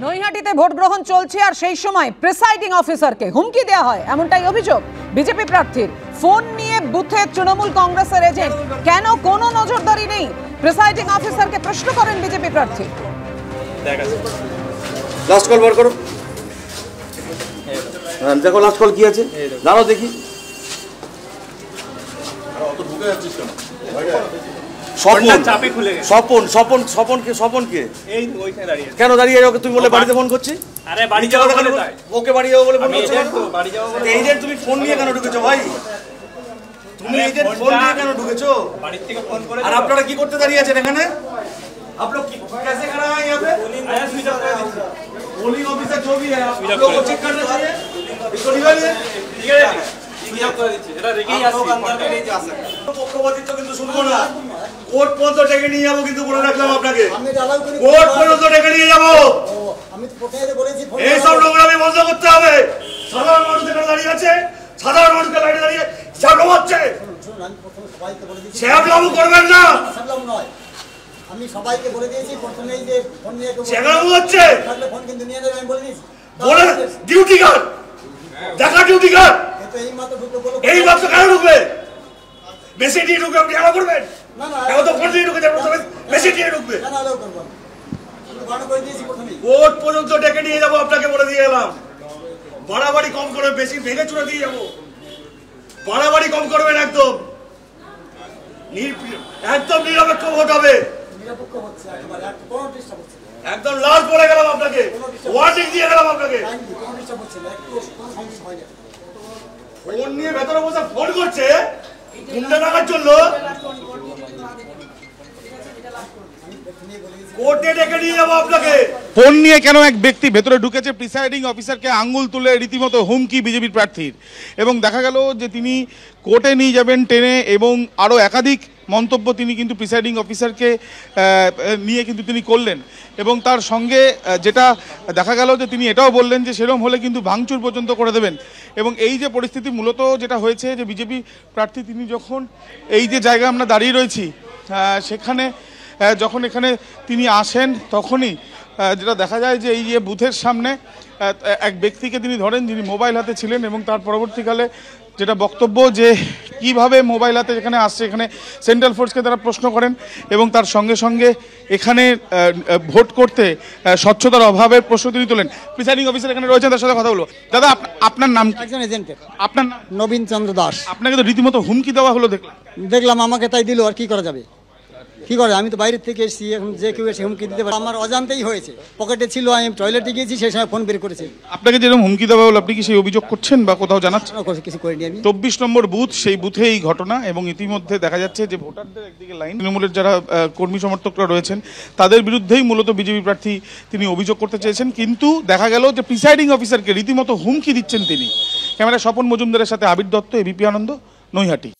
নৈহাটিতে vote গ্রহণ চলছে আর সেই সময় প্রিসাইডিং অফিসারকে হুমকি দেওয়া হয় এমনটাই অভিযোগ বিজেপি প্রার্থীর। ফোন নিয়ে বুথে তৃণমূল কংগ্রেসের এজেন্ট, কেন কোনো নজরদারি নেই? প্রিসাইডিং অফিসারকে প্রশ্ন করেন বিজেপি প্রার্থী। লাস্ট কল বার করো, দেখো লাস্ট কল কি আছে, দাঁড়াও দেখি। স্বপনকে কেন দাঁড়িয়ে যাও? তুমি বলে বাড়িতে ফোন করছি, ওকে বাড়ি যাবো বলে ফোন করছো। এজেন্ট তুমি ফোন নিয়ে কেন ঢুকেছো ভাই? তুমি এজেন্ট ফোন নিয়ে কেন ঢুকেছো? আর আপনারা কি করতে দাঁড়িয়ে আছেন এখানে? आप लोग कैसे खड़ा है यहाँ पे? पोलिंग ऑफिसर जो भी है आप लोग को चेक करना चाहिए, इसको निकालिए। ठीक है, সুযোগ করে দিচ্ছি, এটা রেখেই আসছি, अंदर नहीं जा सकते। পক্ষপাতিত্ব কিন্তু শুনবো না, কোর্ট পর্যন্ত ডেকে নিয়ে যাবো, কিন্তু বলে রাখলাম আপনাকে, কোর্ট পর্যন্ত ডেকে নিয়ে যাবো। আমি তো প্রথমে বলেছি এই সব নোংরামি বন্ধ করতে হবে। সাধারণ মানুষ এখানে দাঁড়িয়ে আছে, সাধারণ মানুষকে লাইনে দাঁড়িয়ে ঝাড়ু হচ্ছে, সবাইকে বলে দিচ্ছি ঝাড়ু করবেন না। আমি সবাইকে বলে দিয়েছি প্রথমেই যে ফোন নিয়ে ঝাড়ু হচ্ছে, তাহলে ফোন কিন্তু নিয়ে নেবে আমি বলে দিয়েছি। বলে ডিউটি গার্ড দেখা, ডিউটি গার্ড এই মাত্র কেন ঢুকবে? বেশি দিয়ে ঢুকবে, আপনি আলাদা করবেন না? না, এখন তো ফোন দিয়ে ঢুকে যাবে, বেশি দিয়ে ঢুকবে না, আলাদা করব না। বারণ করে দিয়েছি প্রথমেই, কোর্ট পর্যন্ত ডেকে নিয়ে যাবো, আপনাকে বলে দিয়ে গেলাম। বাড়াবাড়ি কম করবেন, বেশি ভেঙে চুরে দিয়ে যাবো। বাড়াবাড়ি কম করবেন, একদম একদম নিরপেক্ষ ভোট হবে। নিরপেক্ষ হচ্ছে একেবারে, কোনো ডিস্টার্ব হচ্ছে না। একদম লাস্ট বলে গেলাম আপনাকে, ওয়ার্নিং দিয়ে গেলাম আপনাকে, কোনো ডিস্টার্ব হচ্ছে না, একটু কোনো সমস্যা হয় না। ফোন নিয়ে ভেতরে বসে ফোন করছে গুন্ডা টাকার জন্য, কোর্টে ডেকে নিয়ে যাবো আপনাকে। ফোন নিয়ে কেন এক ব্যক্তি ভেতরে ঢুকেছে, প্রিসাইডিং অফিসারকে আঙ্গুল তুলে রীতিমতো হুমকি বিজেপির প্রার্থীর, এবং দেখা গেল যে তিনি কোর্টে নিয়ে যাবেন টেনে, এবং আরও একাধিক মন্তব্য তিনি কিন্তু প্রিসাইডিং অফিসারকে নিয়ে কিন্তু তিনি করলেন। এবং তার সঙ্গে যেটা দেখা গেল যে তিনি এটাও বললেন যে সেরকম হলে কিন্তু ভাঙচুর পর্যন্ত করে দেবেন। এবং এই যে পরিস্থিতি মূলত যেটা হয়েছে যে বিজেপি প্রার্থী তিনি যখন এই যে জায়গায় আমরা দাঁড়িয়ে রয়েছি সেখানে যখন এখানে তিনি আসেন তখনই যেটা দেখা যায় যে এই যে বুথের সামনে এক ব্যক্তিকে তিনি ধরেন যিনি মোবাইল হাতে ছিলেন, এবং তার পরবর্তীকালে যেটা বক্তব্য যে কিভাবে মোবাইল হাতে এখানে আসছে, এখানে সেন্ট্রাল ফোর্সকে তারা প্রশ্ন করেন, এবং তার সঙ্গে সঙ্গে এখানে ভোট করতে স্বচ্ছতার অভাবের প্রশ্ন তিনি তোলেন। প্রিসাইডিং অফিসার এখানে রয়েছেন, তার সাথে কথা বলবো। দাদা আপনার নাম? একজন এজেন্টের। আপনার নাম? নবীন চন্দ্র দাস। আপনাকে তো রীতিমতো হুমকি দেওয়া হলো দেখলাম, আমাকে তাই দিল, আর কি করা যাবে? কি করে, আমি তো বাইরের থেকে এসেছি, এখন যে কেউ এসে হুমকি দিতে পারে, আমার অজান্তেই হয়েছে। পকেটে ছিল, আমি টয়লেটে গিয়েছি, সেই সময় ফোন বের করেছি। আপনাকে যেরকম হুমকি দেওয়া হলো, আপনি কি সেই অভিযোগ করছেন বা কোথাও জানাচ্ছেন? কিছু করিনি আমি। 24 নম্বর বুথ, সেই বুথে এই ঘটনা, এবং ইতিমধ্যে দেখা যাচ্ছে যে ভোটারদের একদিকে লাইন, তৃণমূলের যারা কর্মী সমর্থকরা রয়েছেন তাদের বিরুদ্ধেই মূলত বিজেপি প্রার্থী তিনি অভিযোগ করতে চেয়েছেন, কিন্তু দেখা গেল যে প্রিসাইডিং অফিসারকে রীতিমতো হুমকি দিচ্ছেন তিনি। ক্যামেরা স্বপন মজুমদারের সাথে আবির দত্ত, এবিপি আনন্দ, নৈহাটি।